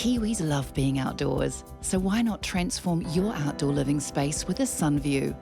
Kiwis love being outdoors, so why not transform your outdoor living space with a sun view?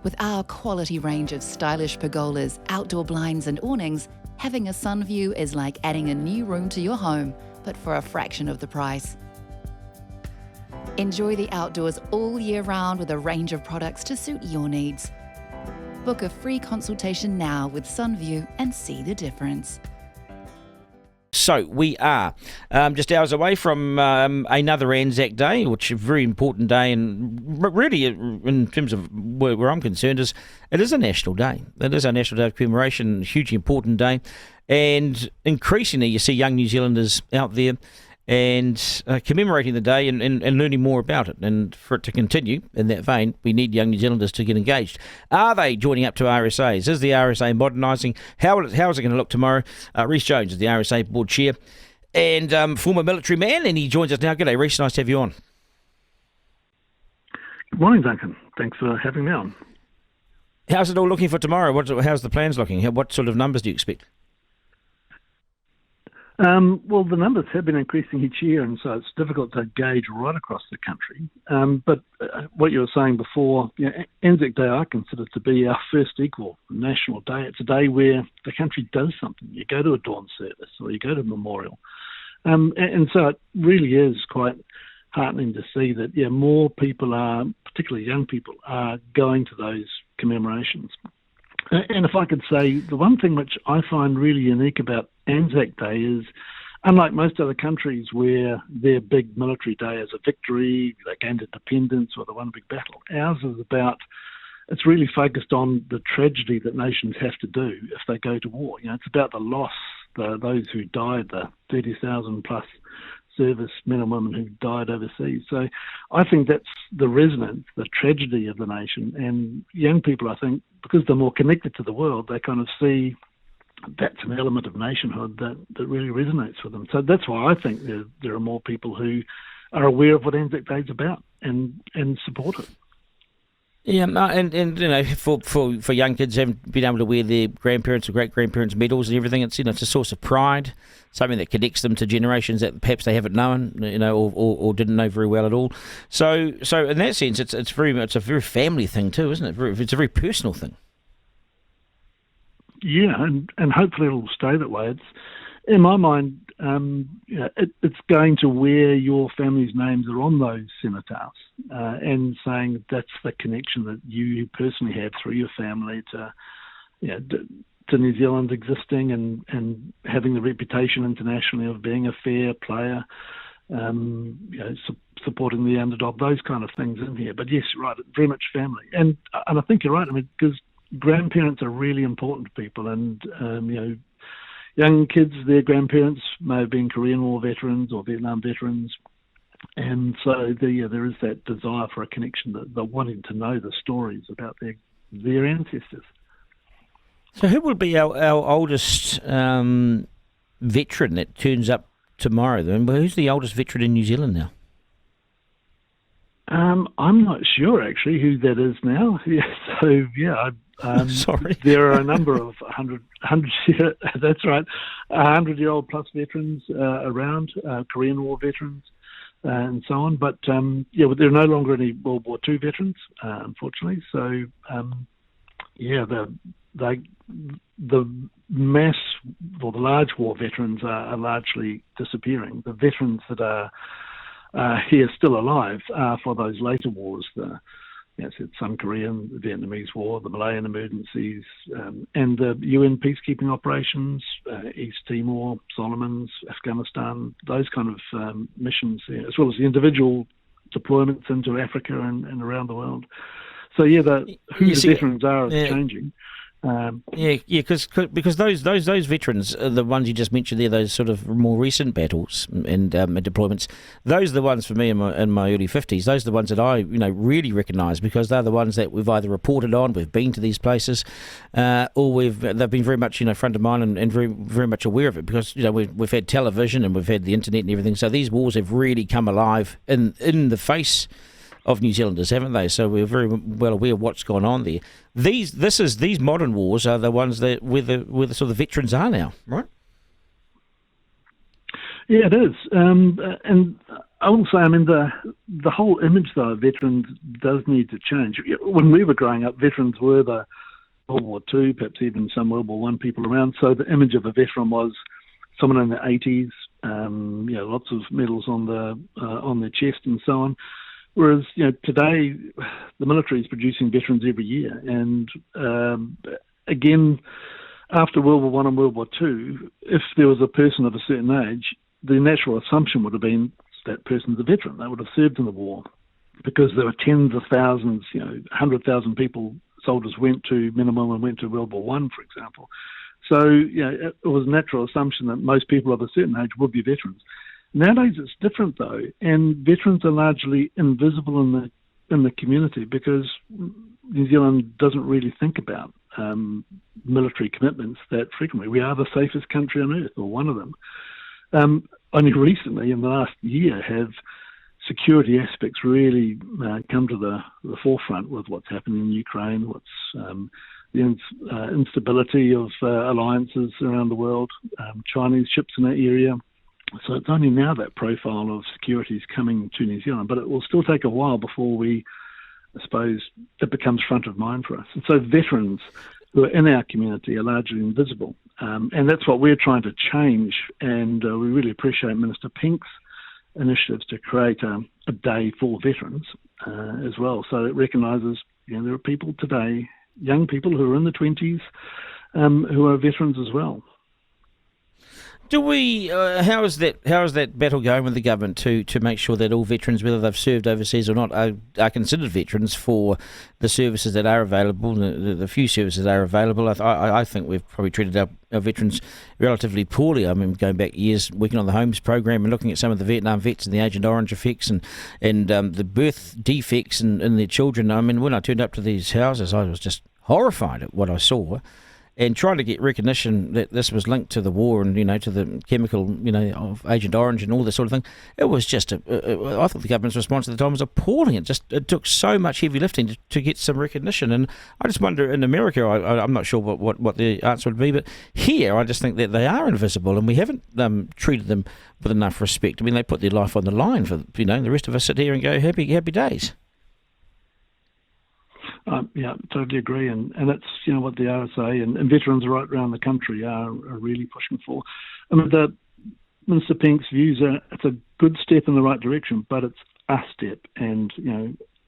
With our quality range of stylish pergolas, outdoor blinds and awnings, having a sun view is like adding a new room to your home, but for a fraction of the price. Enjoy the outdoors all year round with a range of products to suit your needs. Book a free consultation now with Sunview and see the difference. So we are just hours away from another Anzac Day, which is a very important day, and really, in terms of where I'm concerned, it is a national day. It is our National Day of Commemoration, a hugely important day, and increasingly you see young New Zealanders out there and commemorating the day and learning more about it. And for it to continue in that vein, we need young New Zealanders to get engaged. Are they joining up to RSAs? Is the RSA modernising? How is it going to look tomorrow? Rhys Jones is the RSA board chair and former military man, and he joins us now. G'day, Rhys. Nice to have you on. Good morning, Duncan. Thanks for having me on. How's it all looking for tomorrow? How's the plans looking? What sort of numbers do you expect? Well, the numbers have been increasing each year, and so it's difficult to gauge right across the country. But what you were saying before, Anzac Day I consider to be our first equal national day. It's a day where the country does something. You go to a dawn service or you go to a memorial. And so it really is quite heartening to see that, more people are, particularly young people, are going to those commemorations. And if I could say, the one thing which I find really unique about Anzac Day is, unlike most other countries where their big military day is a victory, they gained independence or they won a big battle, ours is it's really focused on the tragedy that nations have to do if they go to war. It's about the loss, those who died, the 30,000 plus service men and women who died overseas. So I think that's the resonance, the tragedy of the nation. And young people, I think, because they're more connected to the world, they kind of see that's an element of nationhood that really resonates with them. So that's why I think there are more people who are aware of what Anzac Day is about and support it. Yeah, and for young kids having been able to wear their grandparents or great-grandparents' medals and everything, it's a source of pride, something that connects them to generations that perhaps they haven't known, or didn't know very well at all. So in that sense, it's a very family thing too, isn't it? It's a very personal thing. Yeah, and hopefully it'll stay that way. It's, in my mind, it's going to where your family's names are on those cenotaphs, and saying that's the connection that you personally have through your family to New Zealand existing and having the reputation internationally of being a fair player, supporting the underdog, those kind of things in here. But yes, right, very much family. And I think you're right. I mean, because grandparents are really important to people, and young kids, their grandparents may have been Korean War veterans or Vietnam veterans, and so there is that desire for a connection, that they're wanting to know the stories about their ancestors. So who will be our oldest veteran that turns up tomorrow then? Who's the oldest veteran in New Zealand now? I'm not sure actually who that is now. Sorry. There are a number of 100 that's right, 100-year-old plus veterans around, Korean War veterans, and so on. But there are no longer any World War II veterans, unfortunately. So the mass or the large war veterans are largely disappearing. The veterans that are here still alive for those later wars, South Korean, the Vietnamese War, the Malayan emergencies, and the UN peacekeeping operations, East Timor, Solomons, Afghanistan, those kind of missions, as well as the individual deployments into Africa and around the world. So who the veterans are is changing. Because those veterans, the ones you just mentioned there, those sort of more recent battles and deployments, those are the ones for me in my early 50s. Those are the ones that I really recognise, because they're the ones that we've either reported on, we've been to these places, or they've been very much front of mind and very very much aware of it, because we've had television and we've had the internet and everything. So these wars have really come alive in the face of New Zealanders, haven't they? So we're very well aware of what's gone on there. These modern wars are the ones that where the sort of veterans are now, right? Yeah, it is. And I will say, I mean, the whole image, though, of veterans does need to change. When we were growing up, veterans were the World War II, perhaps even some World War One people around. So the image of a veteran was someone in the 80s, lots of medals on their chest and so on. Whereas, today the military is producing veterans every year. And again, after World War One and World War Two, if there was a person of a certain age, the natural assumption would have been that person's a veteran. They would have served in the war because there were tens of thousands, 100,000 people, soldiers went to minimum and went to World War One, for example. So, it was a natural assumption that most people of a certain age would be veterans. Nowadays, it's different though, and veterans are largely invisible in the community because New Zealand doesn't really think about military commitments that frequently. We are the safest country on earth, or one of them. Only recently, in the last year, have security aspects really come to the forefront with what's happening in Ukraine, what's the instability of alliances around the world, Chinese ships in that area. So it's only now that profile of security is coming to New Zealand, but it will still take a while before I suppose, it becomes front of mind for us. And so veterans who are in our community are largely invisible. And that's what we're trying to change. And we really appreciate Minister Pink's initiatives to create a day for veterans as well. So it recognises there are people today, young people who are in the 20s, who are veterans as well. Do we? How is that battle going with the government to make sure that all veterans, whether they've served overseas or not, are considered veterans for the services that are available, the few services that are available? I think we've probably treated our veterans relatively poorly. I mean, going back years, working on the Homes program and looking at some of the Vietnam vets and the Agent Orange effects and the birth defects in their children. I mean, when I turned up to these houses, I was just horrified at what I saw. And trying to get recognition that this was linked to the war and, to the chemical, of Agent Orange and all this sort of thing. It was just, I thought the government's response at the time was appalling. It took so much heavy lifting to get some recognition. And I just wonder, in America, I'm not sure what the answer would be, but here I just think that they are invisible and we haven't treated them with enough respect. I mean, they put their life on the line for, the rest of us sit here and go, happy days. Yeah, totally agree, and that's what the RSA and veterans right around the country are really pushing for. I mean, the Minister Pink's views are it's a good step in the right direction, but it's a step, and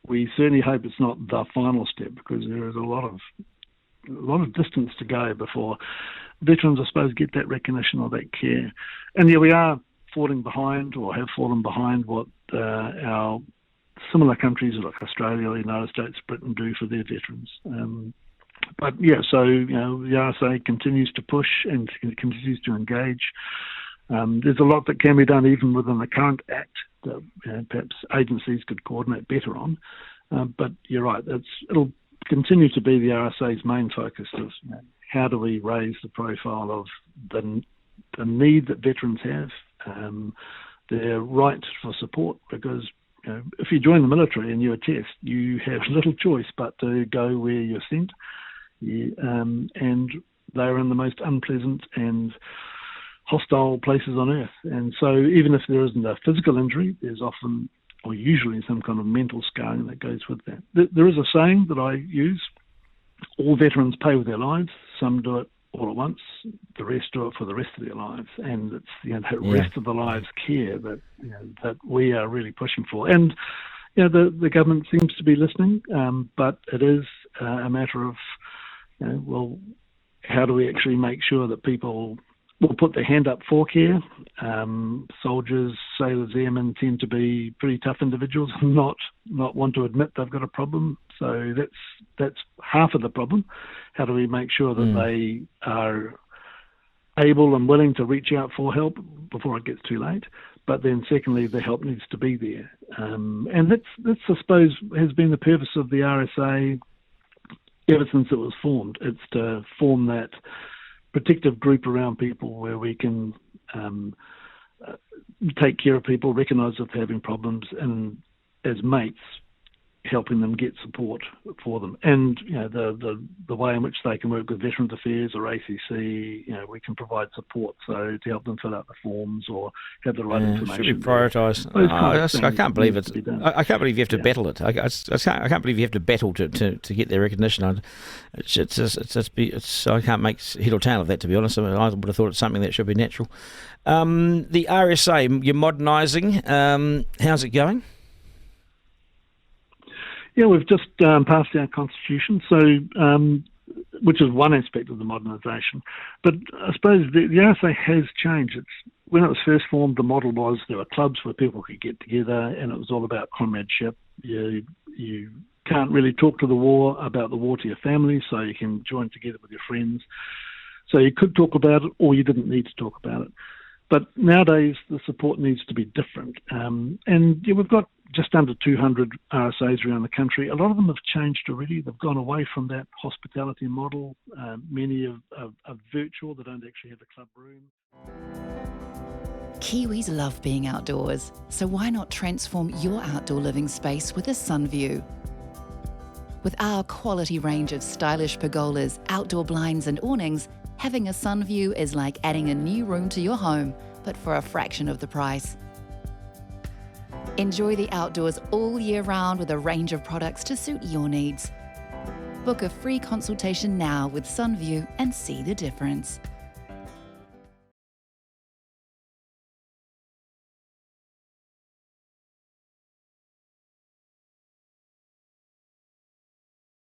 we certainly hope it's not the final step because there is a lot of distance to go before veterans, I suppose, get that recognition or that care. And we are falling behind or have fallen behind what our similar countries like Australia, the United States, Britain do for their veterans. But so the RSA continues to push and continues to engage. There's a lot that can be done even within the current Act that perhaps agencies could coordinate better on. But you're right, it'll continue to be the RSA's main focus of how do we raise the profile of the need that veterans have, their right for support, because if you join the military and you're a test, you have little choice but to go where you're sent. And they're in the most unpleasant and hostile places on earth. And so even if there isn't a physical injury, there's often or usually some kind of mental scarring that goes with that. There is a saying that I use, all veterans pay with their lives. Some do it all at once, the rest do it for the rest of their lives, and it's that rest of the lives care that that we are really pushing for. And the government seems to be listening, but it is a matter of how do we actually make sure that people will put their hand up for care? Soldiers, sailors, airmen tend to be pretty tough individuals and not want to admit they've got a problem. So that's half of the problem. How do we make sure that they are able and willing to reach out for help before it gets too late? But then secondly, the help needs to be there. And that's, I suppose, has been the purpose of the RSA ever since it was formed. It's to form that protective group around people where we can take care of people, recognise if they're having problems, and as mates, helping them get support for them, and the way in which they can work with Veterans Affairs or ACC. We can provide support to help them fill out the forms or have the right information. Should be prioritised. I can't believe it. I can't believe you have to battle it. I can't believe you have to battle to get their recognition. I can't make head or tail of that, to be honest. I would have thought it's something that should be natural. The RSA, you're modernising. How's it going? Yeah, we've just passed our constitution, which is one aspect of the modernisation. But I suppose the RSA has changed. When it was first formed, the model was there were clubs where people could get together, and it was all about comradeship. You can't really talk about the war to your family, so you can join together with your friends. So you could talk about it, or you didn't need to talk about it. But nowadays, the support needs to be different. We've got just under 200 RSAs around the country. A lot of them have changed already. They've gone away from that hospitality model. Many are virtual. They don't actually have a club room. Kiwis love being outdoors, so why not transform your outdoor living space with a sun view? With our quality range of stylish pergolas, outdoor blinds and awnings, having a sun view is like adding a new room to your home, but for a fraction of the price. Enjoy the outdoors all year round with a range of products to suit your needs. Book a free consultation now with SunView and see the difference.